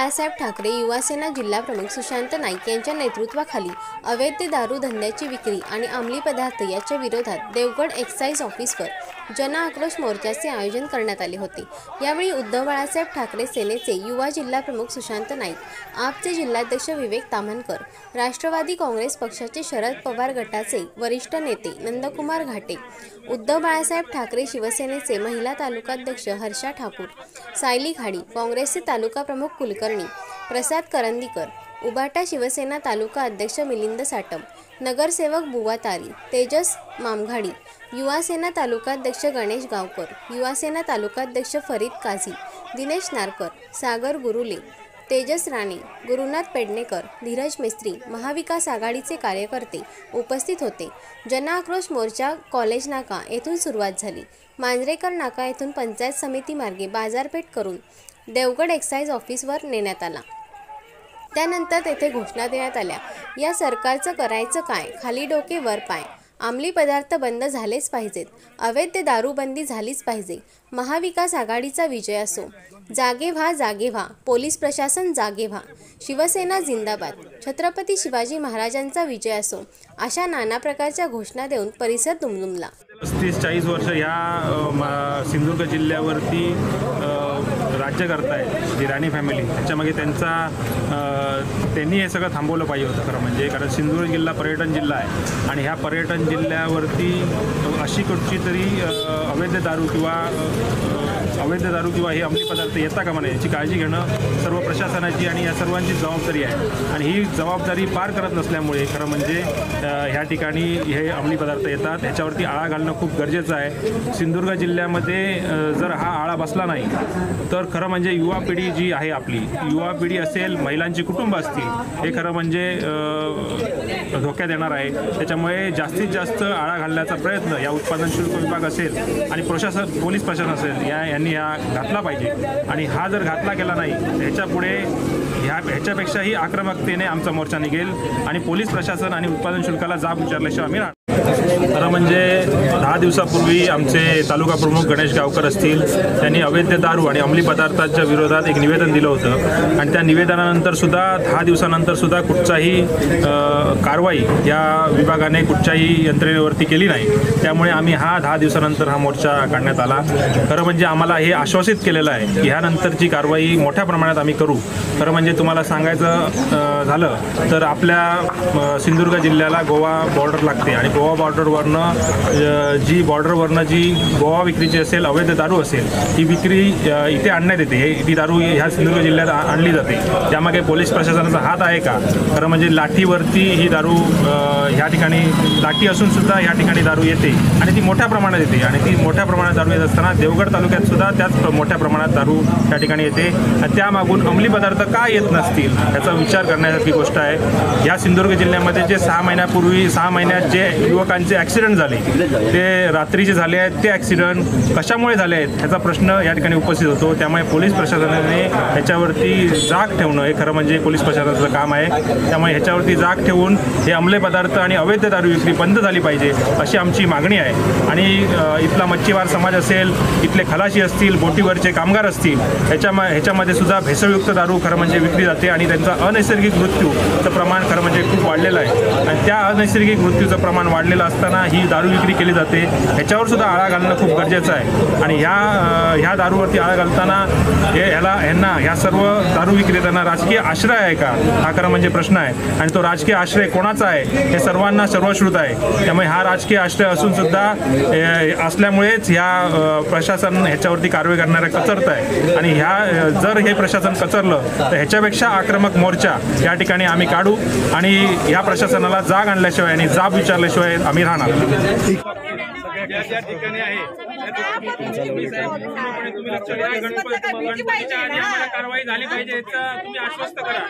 बाळासाहेब ठाकरे युवासेना जिल्हा प्रमुख सुशांत नाईक यांच्या नेतृत्वाखाली अवैध दारू धंद्याची विक्री आणि अंमली पदार्थ याच्या विरोधात देवगड एक्साइज ऑफिसवर जन आक्रोश मोर्चाचे आयोजन करण्यात आले होते। यावेळी उद्धव बाळासाहेब ठाकरे सेनेचे युवा जिल्हा प्रमुख सुशांत नाईक, आपचे जिल्हाध्यक्ष विवेक ताम्हणकर, राष्ट्रवादी काँग्रेस पक्षाचे शरद पवार गटाचे वरिष्ठ नेते नंदकुमार घाटे, उद्धव बाळासाहेब ठाकरे शिवसेनेचे महिला तालुकाध्यक्ष हर्षा ठाकूर, सायली खाडी, काँग्रेसचे तालुका प्रमुख कुलकर्णी प्रसाद करंदीकर, उबाटा शिवसेना तालुका अध्यक्ष मिलिंद साटम, नगरसेवक बुवा तारी, तेजस मामघाडी, युवासेना तालुकाध्यक्ष गणेश गावकर, युवासेना तालुकाध्यक्ष फरीद काझी, दिनेश नारकर, सागर गुरुले, तेजस राणे, गुरुनाथ पेडणेकर, धीरज मिस्त्री, महाविकास आघाडीचे कार्यकर्ते उपस्थित होते। जन आक्रोश मोर्चा कॉलेज नाका येथून सुरुवात झाली। मांजरेकर नाका येथून पंचायत समिती मार्गे बाजारपेठ करून देवगड एक्साइज ऑफिसवर नेण्यात आला। त्यानंतर तेथे घोषणा देण्यात आल्या, या सरकारचं करायचं काय, खाली डोके वर पाय, अंमली पदार्थ बंद झालेच पाहिजेत, अवैध दारूबंदी झालीच पाहिजे, महाविकास आघाडीचा विजय असो, जागे व्हा, पोलीस प्रशासन जागे व्हा, शिवसेना जिंदाबाद, छत्रपती शिवाजी महाराजांचा विजय असो, अशा नाना प्रकारच्या घोषणा देऊन परिसर दुमदुमला। 35-40 वर्ष या सिंधुदुर्ग जिल्ह्यावरती राज्य करतायत जी राणी फॅमिली, त्याच्यामागे त्यांनी हे सगळं थांबवलं पाहिजे होतं खरं म्हणजे, कारण सिंधुदुर्ग जिल्हा पर्यटन जिल्हा आहे आणि ह्या पर्यटन जिल्ह्यावरती अशी कुठची तरी अवैध दारू किंवा हे अंमली पदार्थ येता कामा नये याची काळजी घेणं सर्व प्रशासनाची आणि या सर्वांची जबाबदारी आहे। आणि ही जबाबदारी पार करत नसल्यामुळे खरं म्हणजे ह्या ठिकाणी हे अंमली पदार्थ येतात, ह्याच्यावरती आळा घालणं खूप गरजेचं आहे। सिंधुदुर्ग जिल्ह्यामध्ये जर हा आळा बसला नाही तर खरं म्हणजे युवा पिढी जी आहे आपली, युवा पिढी असेल, महिलांची कुटुंब असतील, हे खरं म्हणजे धोक्यात येणार आहे। त्याच्यामुळे जास्तीत जास्त आळा घालण्याचा प्रयत्न या उत्पादन शुल्क विभाग असेल आणि पोलीस प्रशासन असेल यांनी घातला पाहिजे। आणि हा जर घातला गेला नाही ह्याच्यापुढे ह्याच्यापेक्षाही आक्रमकतेने आमचा मोर्चा निघेल आणि पोलीस प्रशासन आणि उत्पादन शुल्काला जाब विचारल्याशिवाय आम्ही खरं म्हणजे 10 दिवसापूर्वी आमचे तालुका प्रमुख गणेश गावकर असतील, त्यांनी अवैध दारू आणि अंमली पदार्थांच्या विरोधात एक निवेदन दिलं होतं आणि त्या निवेदनानंतर सुद्धा 10 दिवसानंतर सुद्धा कुठचाही कारवाई या विभागाने कुठच्याही यंत्रणेवरती केली नाही। त्यामुळे आम्ही 10 दिवसानंतर हा मोर्चा काढण्यात आला। खरं म्हणजे आम्हाला हे आश्वासित केलेलं आहे की ह्यानंतरची कारवाई मोठ्या प्रमाणात आम्ही करू। खरं म्हणजे तुम्हाला सांगायचं झालं तर आपल्या सिंधुदुर्ग जिल्ह्याला गोवा बॉर्डर लागते आणि गोवा बॉर्डरवरनं जी गोवा विक्रीची असेल, अवैध दारू असेल, ही विक्री इथे आणण्यात येते। ही दारू ह्या सिंधुदुर्ग जिल्ह्यात आणली जाते। त्यामागे पोलीस प्रशासनाचा हात आहे का? खरं म्हणजे लाठीवरती ही दारू ह्या ठिकाणी लाठी असून सुद्धा ह्या ठिकाणी दारू येते आणि ती मोठ्या प्रमाणात येते आणि ती मोठ्या प्रमाणात दारू येत असताना देवगड तालुक्यात सुद्धा त्याच मोठ्या प्रमाणात दारू त्या ठिकाणी येते आणि त्यामागून अंमली पदार्थ का येत नसतील याचा विचार करण्यासारखी गोष्ट आहे। या सिंधुदुर्ग जिल्ह्यामध्ये जे 6 महिन्यात जे युवकांचे ॲक्सिडेंट झाले ते रात्रीचे झाले आहेत, ते ॲक्सिडेंट कशामुळे झाले आहेत ह्याचा प्रश्न या ठिकाणी उपस्थित होतो। त्यामुळे पोलीस प्रशासनाने ह्याच्यावरती जाग ठेवणं हे खरं म्हणजे पोलीस प्रशासनाचं काम आहे। त्यामुळे ह्याच्यावरती जाग ठेवून हे अंमली पदार्थ आणि अवैध दारू विक्री बंद झाली पाहिजे अशी आमची मागणी आहे। आणि इथला मच्छीमार समाज असेल, इथले खलाशी असतील, बोटीवरचे कामगार असतील, ह्याच्यामध्ये सुद्धा भेसळयुक्त दारू खरं म्हणजे विकली जाते आणि त्यांचा अनैसर्गिक मृत्यूचं प्रमाण खरं म्हणजे खूप वाढलेलं आहे आणि त्या अनैसर्गिक मृत्यूचं प्रमाण वाढलेलं असताना ही दारू विक्री केली जाते। ह्याच्यावर सुद्धा आळा घालणं खूप गरजेचं आहे आणि ह्या दारूवरती आळा घालताना ह्या सर्व दारू विक्रेत्यांना राजकीय आश्रय आहे का हा खरं म्हणजे प्रश्न आहे आणि तो राजकीय आश्रय कोणाचा आहे हे सर्वांना सर्वश्रुत आहे। त्यामुळे हा राजकीय आश्रय असून सुद्धा असल्यामुळेच ह्या प्रशासन ह्याच्यावरती कारवाई करणाऱ्या कचरत आहे आणि जर हे प्रशासन कचरलं तर ह्याच्यापेक्षा आक्रमक मोर्चा या ठिकाणी आम्ही काढू आणि ह्या प्रशासनाला जाग आणल्याशिवाय आणि जाब विचारल्याशिवाय आम्ही राहणार। ज्या ठिकाणी आहे कारवाई झाली पाहिजे तुम्ही आश्वस्त करा।